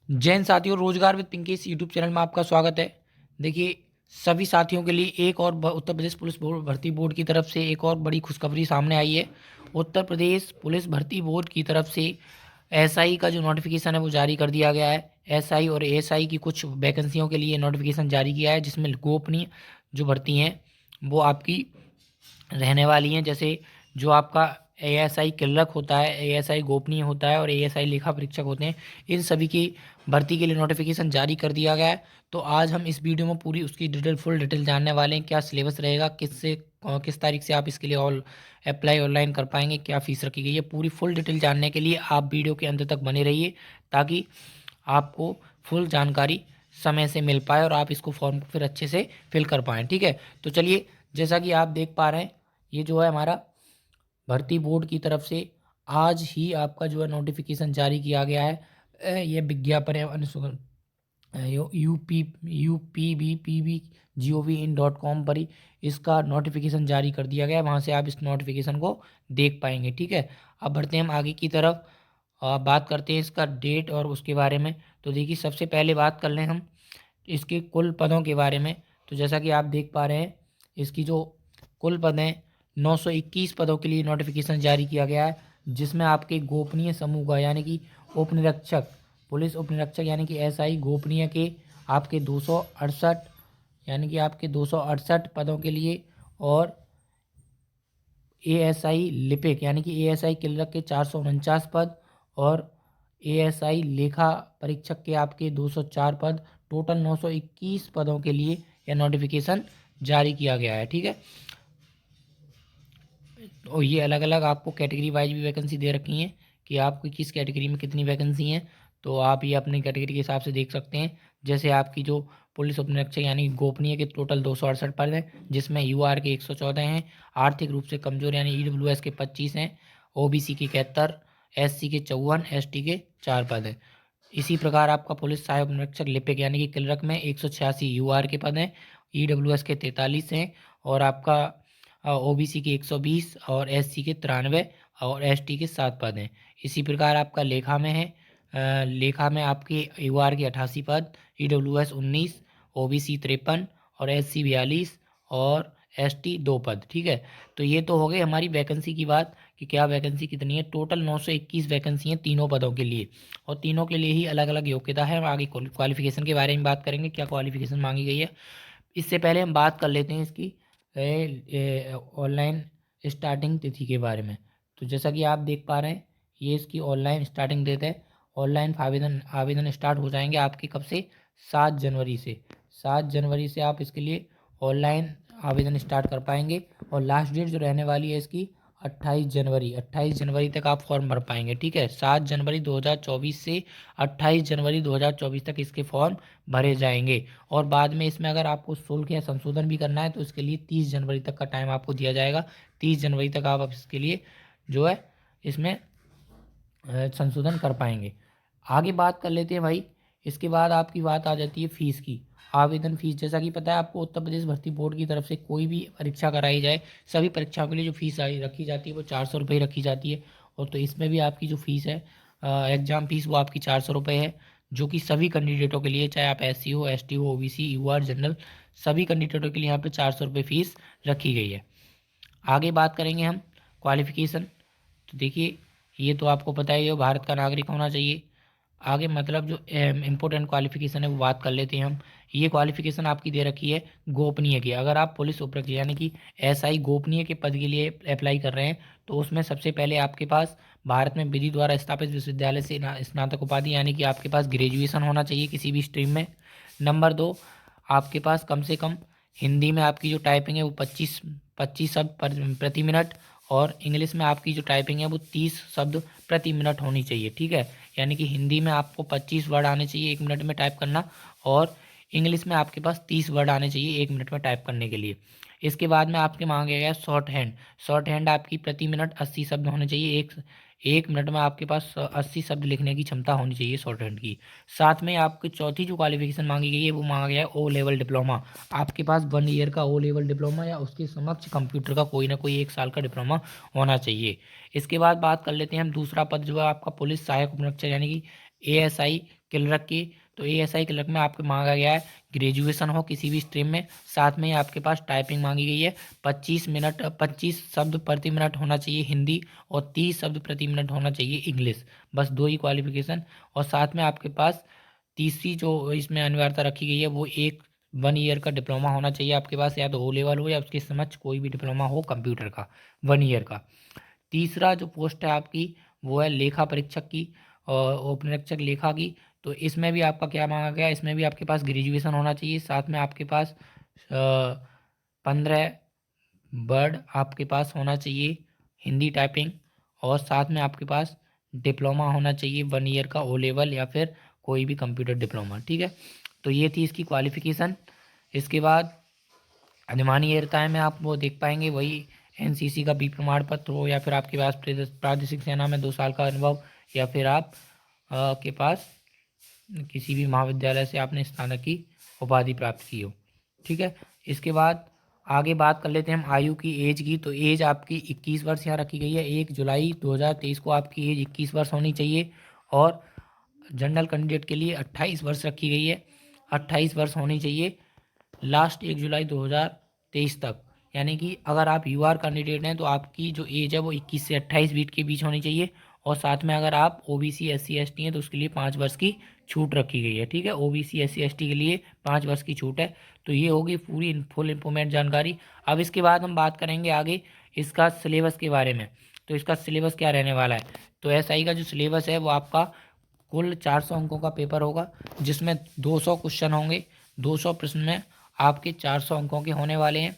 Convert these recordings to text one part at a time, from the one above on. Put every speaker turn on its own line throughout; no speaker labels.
जैन साथियों, रोजगार विद पिंकी इस यूट्यूब चैनल में आपका स्वागत है। देखिए, सभी साथियों के लिए एक और उत्तर प्रदेश पुलिस भर्ती बोर्ड की तरफ से एक और बड़ी खुशखबरी सामने आई है। उत्तर प्रदेश पुलिस भर्ती बोर्ड की तरफ से एसआई का जो नोटिफिकेशन है वो जारी कर दिया गया है। एसआई और एएसआई की कुछ वैकेंसियों के लिए नोटिफिकेशन जारी किया है, जिसमें गोपनीय जो भर्ती हैं वो आपकी रहने वाली हैं। जैसे जो आपका एएसआई क्लर्क होता है, एएसआई गोपनीय होता है और एएसआई लेखा परीक्षक होते हैं, इन सभी की भर्ती के लिए नोटिफिकेशन जारी कर दिया गया है। तो आज हम इस वीडियो में पूरी उसकी फुल डिटेल जानने वाले हैं। क्या सिलेबस रहेगा, किस तारीख से आप इसके लिए ऑल अप्लाई ऑनलाइन कर पाएंगे, क्या फीस रखी गई है, पूरी फुल डिटेल जानने के लिए आप वीडियो के अंत तक बने रहिए, ताकि आपको फुल जानकारी समय से मिल पाए और आप इसको फॉर्म को फिर अच्छे से फिल कर पाएँ। ठीक है, तो चलिए, जैसा कि आप देख पा रहे हैं, ये जो है हमारा भर्ती बोर्ड की तरफ से आज ही आपका जो है नोटिफिकेशन जारी किया गया है। ये विज्ञापन है UPBPBGOV.in.com पर ही इसका नोटिफिकेशन जारी कर दिया गया है। वहाँ से आप इस नोटिफिकेशन को देख पाएंगे। ठीक है, अब बढ़ते हैं हम आगे की तरफ। बात करते हैं इसका डेट और उसके बारे में। तो देखिए, सबसे पहले बात कर लें हम इसके कुल पदों के बारे में। तो जैसा कि आप देख पा रहे हैं, इसकी जो कुल पद हैं, 921 पदों के लिए नोटिफिकेशन जारी किया गया है, जिसमें आपके गोपनीय समूह का यानी कि उपनिरीक्षक, पुलिस उपनिरीक्षक यानी कि एसआई गोपनीय के आपके 268 यानी कि आपके 268 पदों के लिए, और एएसआई लिपिक यानी कि एएसआई क्लर्क के 449 पद, और एएसआई लेखा परीक्षक के आपके 204 पद, टोटल 921 पदों के लिए यह नोटिफिकेशन जारी किया गया है। ठीक है, और ये अलग अलग आपको कैटेगरी वाइज भी वैकेंसी दे रखी हैं कि आपकी किस कैटेगरी में कितनी वैकेंसी हैं। तो आप ये अपनी कैटेगरी के हिसाब से देख सकते हैं। जैसे आपकी जो पुलिस उपनिरीक्षक यानी गोपनीय के टोटल 268 पद हैं, जिसमें यूआर के 114 हैं, आर्थिक रूप से कमजोर यानी ईडब्ल्यूएस के 25 हैं, ओबीसी के 71, एससी के 54, एसटी के 4 पद हैं। इसी प्रकार आपका पुलिस सहायक उपनिरीक्षक लिपिक यानी कि क्लर्क में 186 यूआर के पद हैं, ईडब्ल्यूएस के 43 हैं, और आपका ओबीसी के 120 और एससी के 93 और एसटी के 7 पद हैं। इसी प्रकार आपका लेखा में है, लेखा में आपके यूआर के 88 पद, ईडब्ल्यूएस 19, ओबीसी 53 और एससी 42 और एसटी 2 पद। ठीक है, तो ये तो हो गई हमारी वैकेंसी की बात कि क्या वैकेंसी कितनी है। टोटल 921 वैकेंसी हैं तीनों पदों के लिए, और तीनों के लिए ही अलग अलग योग्यता है। हम आगे क्वालिफिकेशन के बारे में बात करेंगे, क्या क्वालिफिकेशन मांगी गई है। इससे पहले हम बात कर लेते हैं इसकी ऑनलाइन स्टार्टिंग तिथि के बारे में। तो जैसा कि आप देख पा रहे हैं, ये इसकी ऑनलाइन स्टार्टिंग डेट है। ऑनलाइन आवेदन आवेदन स्टार्ट हो जाएंगे आपके कब से, 7 जनवरी से। 7 जनवरी से आप इसके लिए ऑनलाइन आवेदन स्टार्ट कर पाएंगे, और लास्ट डेट जो रहने वाली है इसकी 28 जनवरी। 28 जनवरी तक आप फॉर्म भर पाएंगे। ठीक है, 7 जनवरी 2024 से 28 जनवरी 2024 तक इसके फॉर्म भरे जाएंगे। और बाद में इसमें अगर आपको शुल्क या संशोधन भी करना है तो इसके लिए 30 जनवरी तक का टाइम आपको दिया जाएगा। 30 जनवरी तक आप इसके लिए जो है इसमें संशोधन कर पाएंगे। आगे बात कर लेते हैं भाई। इसके बाद आपकी बात आ जाती है फीस की। आवेदन फीस, जैसा कि पता है आपको, उत्तर प्रदेश भर्ती बोर्ड की तरफ से कोई भी परीक्षा कराई जाए, सभी परीक्षाओं के लिए जो फीस रखी जाती है वो 400 रुपये रखी जाती है। और तो इसमें भी आपकी जो फीस है, एग्ज़ाम फीस, वो आपकी 400 रुपये है, जो कि सभी कैंडिडेटों के लिए, चाहे आप एससी हो, एसटी हो, ओबीसी, यूआर, जनरल, सभी कैंडिडेटों के लिए यहाँ पे 400 रुपये फीस रखी गई है। आगे बात करेंगे हम क्वालिफिकेशन। तो देखिए, ये तो आपको पता ही है, भारत का नागरिक होना चाहिए। आगे मतलब जो इम्पोर्टेंट क्वालिफिकेशन है वो बात कर लेते हैं हम। ये क्वालिफिकेशन आपकी दे रखी है गोपनीय की। अगर आप पुलिस उपरक्षक यानी कि एसआई गोपनीय के पद के लिए अप्लाई कर रहे हैं, तो उसमें सबसे पहले आपके पास भारत में विधि द्वारा स्थापित विश्वविद्यालय से स्नातक उपाधि यानी कि आपके पास ग्रेजुएशन होना चाहिए किसी भी स्ट्रीम में। नंबर 2, आपके पास कम से कम हिंदी में आपकी जो टाइपिंग है वो 25 शब्द प्रति मिनट, और इंग्लिश में आपकी जो टाइपिंग है वो 30 शब्द प्रति मिनट होनी चाहिए। ठीक है, यानी कि हिंदी में आपको 25 वर्ड आने चाहिए 1 मिनट में टाइप करना, और इंग्लिश में आपके पास 30 वर्ड आने चाहिए 1 मिनट में टाइप करने के लिए। इसके बाद में आपके मांगा गया शॉर्ट हैंड। शॉर्ट हैंड आपकी प्रति मिनट 80 शब्द होने चाहिए। एक एक मिनट में आपके पास 80 शब्द लिखने की क्षमता होनी चाहिए शॉर्ट हैंड की। साथ में आपकी चौथी जो क्वालिफिकेशन मांगी गई है वो मांगा गया है ओ लेवल डिप्लोमा। आपके पास 1 ईयर का ओ लेवल डिप्लोमा या उसके समक्ष कंप्यूटर का कोई ना कोई 1 साल का डिप्लोमा होना चाहिए। इसके बाद बात कर लेते हैं हम दूसरा पद, जो है आपका पुलिस सहायक उपनिरीक्षक यानी कि ASI क्लर्क की, तो ASI क्लर्क में आपको मांगा गया है ग्रेजुएशन हो किसी भी स्ट्रीम में, साथ में आपके पास टाइपिंग मांगी गई है 25 शब्द प्रति मिनट होना चाहिए हिंदी, और 30 शब्द प्रति मिनट होना चाहिए इंग्लिश। बस 2 ही क्वालिफिकेशन। और साथ में आपके पास तीसरी जो इसमें अनिवार्यता रखी गई है वो 1 ईयर का डिप्लोमा होना चाहिए आपके पास, या तो O लेवल हो या उसके समक्ष कोई भी डिप्लोमा हो कंप्यूटर का 1 ईयर का। तीसरा जो पोस्ट है आपकी वो है लेखा परीक्षक की और औपनिरीक्षक लेखा की। तो इसमें भी आपका क्या मांगा गया, इसमें भी आपके पास ग्रेजुएशन होना चाहिए, साथ में आपके पास 15 वर्ड आपके पास होना चाहिए हिंदी टाइपिंग, और साथ में आपके पास डिप्लोमा होना चाहिए 1 ईयर का O लेवल या फिर कोई भी कंप्यूटर डिप्लोमा। ठीक है, तो ये थी इसकी क्वालिफिकेशन। इसके बाद अधिमानी एयरताए में आप वो देख पाएंगे वही NCC का बी प्रमाण पत्र हो, या फिर आपके पास प्रादेशिक सेना में 2 साल का अनुभव, या फिर आप के पास किसी भी महाविद्यालय से आपने स्नातक की उपाधि प्राप्त की हो। ठीक है, इसके बाद आगे बात कर लेते हैं हम आयु की, एज की। तो एज आपकी 21 वर्ष यहाँ रखी गई है। 1 जुलाई 2023 को आपकी एज 21 वर्ष होनी चाहिए, और जनरल कैंडिडेट के लिए 28 वर्ष रखी गई है। 28 वर्ष होनी चाहिए लास्ट 1 जुलाई 2023 तक। यानी कि अगर आप UR कैंडिडेट हैं तो आपकी जो एज है वो 21 से 28 बीट के बीच होनी चाहिए, और साथ में अगर आप OBC SC ST हैं तो उसके लिए 5 वर्ष की छूट रखी गई है। ठीक है, OBC SC ST के लिए 5 वर्ष की छूट है। तो ये होगी पूरी फुल इन्फॉर्मेट जानकारी। अब इसके बाद हम बात करेंगे आगे इसका सिलेबस के बारे में। तो इसका सिलेबस क्या रहने वाला है, तो SI का जो सिलेबस है वो आपका कुल 400 अंकों का पेपर होगा, जिसमें 200 क्वेश्चन होंगे। 200 प्रश्न में आपके 400 अंकों के होने वाले हैं।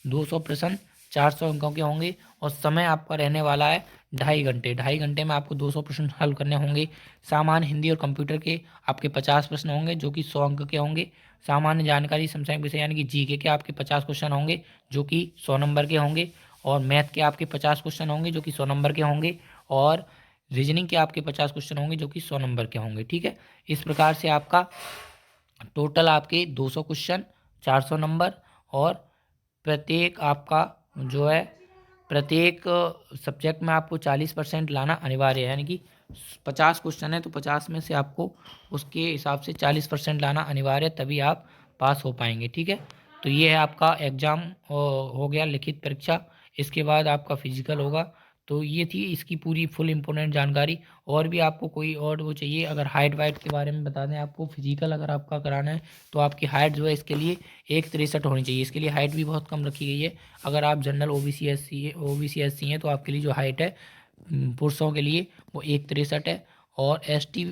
200 प्रश्न 400 अंकों के होंगे, और समय आपका रहने वाला है 2.5 घंटे। 2.5 घंटे में आपको 200 प्रश्न हल करने होंगे। सामान्य हिंदी और कंप्यूटर के आपके 50 प्रश्न होंगे जो कि 100 अंक के होंगे। सामान्य जानकारी समसामयिक विषय यानी कि GK के आपके 50 क्वेश्चन होंगे जो कि 100 नंबर के होंगे, और मैथ के आपके 50 क्वेश्चन होंगे जो कि 100 नंबर के होंगे, और रीजनिंग के आपके 50 क्वेश्चन होंगे जो कि 100 नंबर के होंगे। ठीक है, इस प्रकार से आपका टोटल आपके 200 क्वेश्चन, 400 नंबर, और प्रत्येक आपका जो है प्रत्येक सब्जेक्ट में आपको 40% लाना अनिवार्य है। यानी कि 50 क्वेश्चन है तो 50 में से आपको उसके हिसाब से 40% लाना अनिवार्य है, तभी आप पास हो पाएंगे। ठीक है, तो ये है आपका एग्ज़ाम हो गया, लिखित परीक्षा। इसके बाद आपका फिजिकल होगा। तो ये थी इसकी पूरी फुल इम्पोर्टेंट जानकारी। और भी आपको कोई और वो चाहिए, अगर हाइट वाइट के बारे में बता दें आपको, फिजिकल अगर आपका कराना है तो आपकी हाइट जो है इसके लिए 1.63 होनी चाहिए। इसके लिए हाइट भी बहुत कम रखी गई है। अगर आप जनरल OBC SC हैं तो आपके लिए जो हाइट है पुरुषों के लिए वो 1.63 है, और ST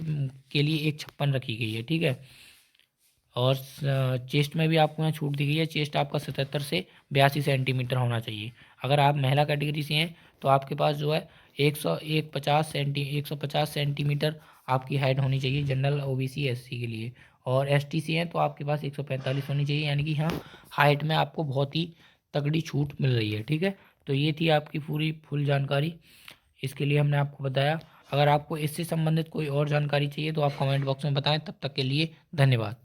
के लिए 1.56 रखी गई है। ठीक है, और चेस्ट में भी आपको यहाँ छूट दी गई है। चेस्ट आपका 77 से 82 सेंटीमीटर होना चाहिए। अगर आप महिला कैटेगरी से हैं तो आपके पास जो है 150 सेंटीमीटर आपकी हाइट होनी चाहिए जनरल OBC SC के लिए, और ST से हैं तो आपके पास 145 होनी चाहिए। यानी कि यहाँ हाइट में आपको बहुत ही तगड़ी छूट मिल रही है। ठीक है, तो ये थी आपकी पूरी फुल जानकारी, इसके लिए हमने आपको बताया। अगर आपको इससे संबंधित कोई और जानकारी चाहिए तो आप कमेंट बॉक्स में बताएं। तब तक के लिए धन्यवाद।